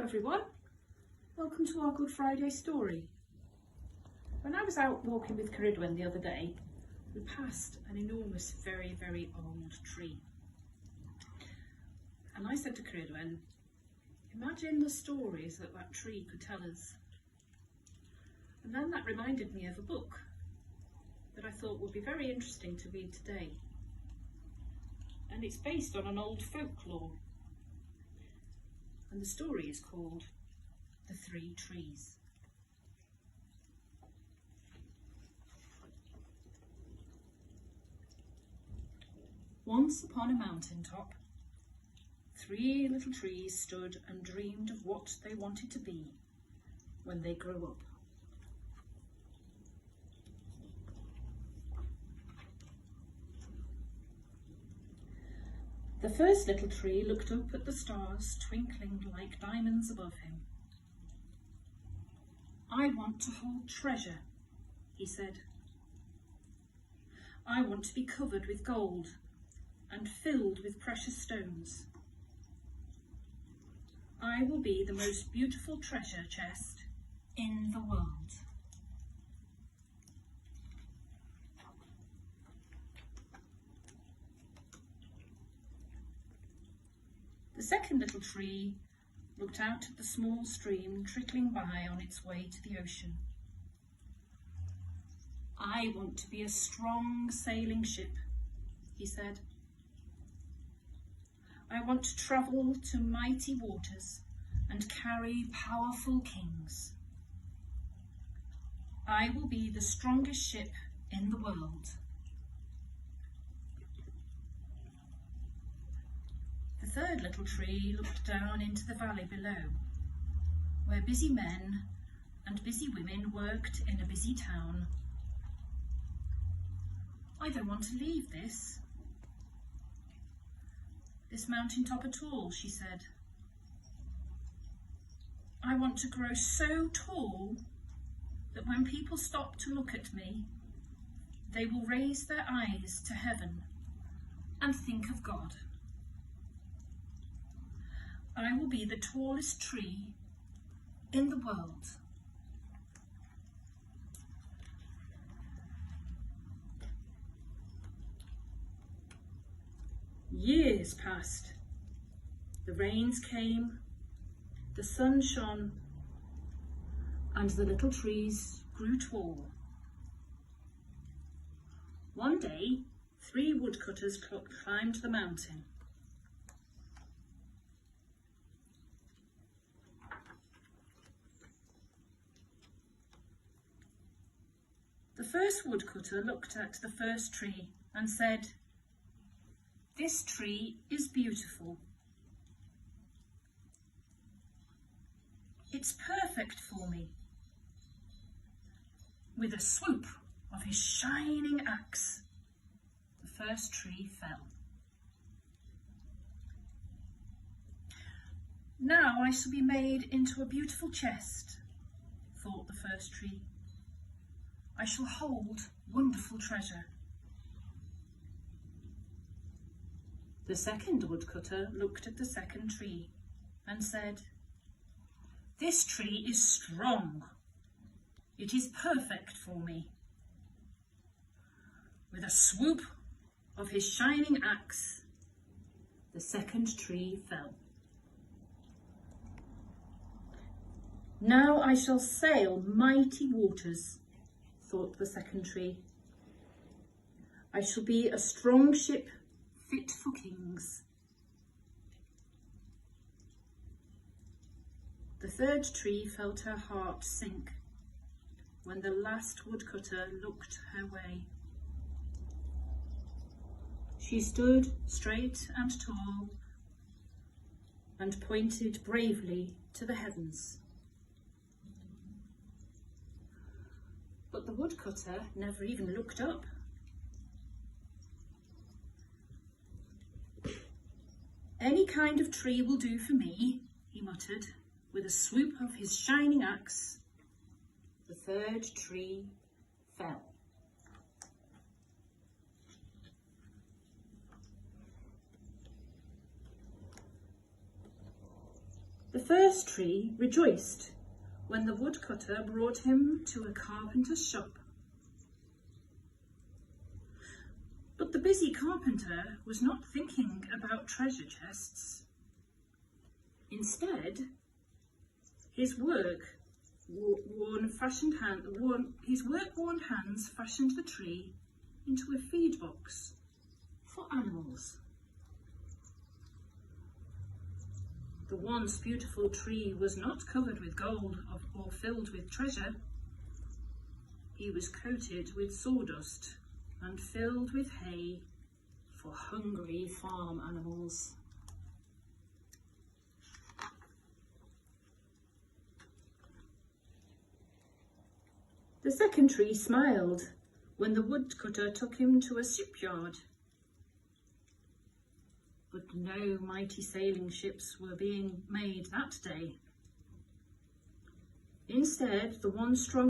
Hello everyone, welcome to our Good Friday story. When I was out walking with Caridwen the other day, we passed an enormous, very old tree. And I said to Caridwen, imagine the stories that that tree could tell us. And then that reminded me of a book that I thought would be very interesting to read today. And it's based on an old folklore. And the story is called The Three Trees. Once upon a mountain top, three little trees stood and dreamed of what they wanted to be when they grew up. The first little tree looked up at the stars twinkling like diamonds above him. "I want to hold treasure," he said. "I want to be covered with gold and filled with precious stones. I will be the most beautiful treasure chest in the world." The second little tree looked out at the small stream trickling by on its way to the ocean. "I want to be a strong sailing ship," he said. "I want to travel to mighty waters and carry powerful kings. I will be the strongest ship in the world." The third little tree looked down into the valley below, where busy men and busy women worked in a busy town. "I don't want to leave this mountaintop at all," she said. "I want to grow so tall that when people stop to look at me, they will raise their eyes to heaven and think of God. I will be the tallest tree in the world." Years passed. The rains came, the sun shone, and the little trees grew tall. One day, 3 woodcutters climbed the mountain. The first woodcutter looked at the first tree and said, "This tree is beautiful. It's perfect for me." With a swoop of his shining axe, the first tree fell. "Now I shall be made into a beautiful chest," thought the first tree. "I shall hold wonderful treasure." The second woodcutter looked at the second tree and said, "This tree is strong. It is perfect for me." With a swoop of his shining axe, the second tree fell. "Now I shall sail mighty waters," thought the second tree. "I shall be a strong ship fit for kings." The third tree felt her heart sink when the last woodcutter looked her way. She stood straight and tall and pointed bravely to the heavens. But the woodcutter never even looked up. "Any kind of tree will do for me," he muttered. With a swoop of his shining axe, the third tree fell. The first tree rejoiced when the woodcutter brought him to a carpenter's shop. But the busy carpenter was not thinking about treasure chests. Instead, his work-worn hands fashioned the tree into a feed box for animals. The once beautiful tree was not covered with gold or filled with treasure. He was coated with sawdust and filled with hay for hungry farm animals. The second tree smiled when the woodcutter took him to a shipyard. But no mighty sailing ships were being made that day. Instead, the one strong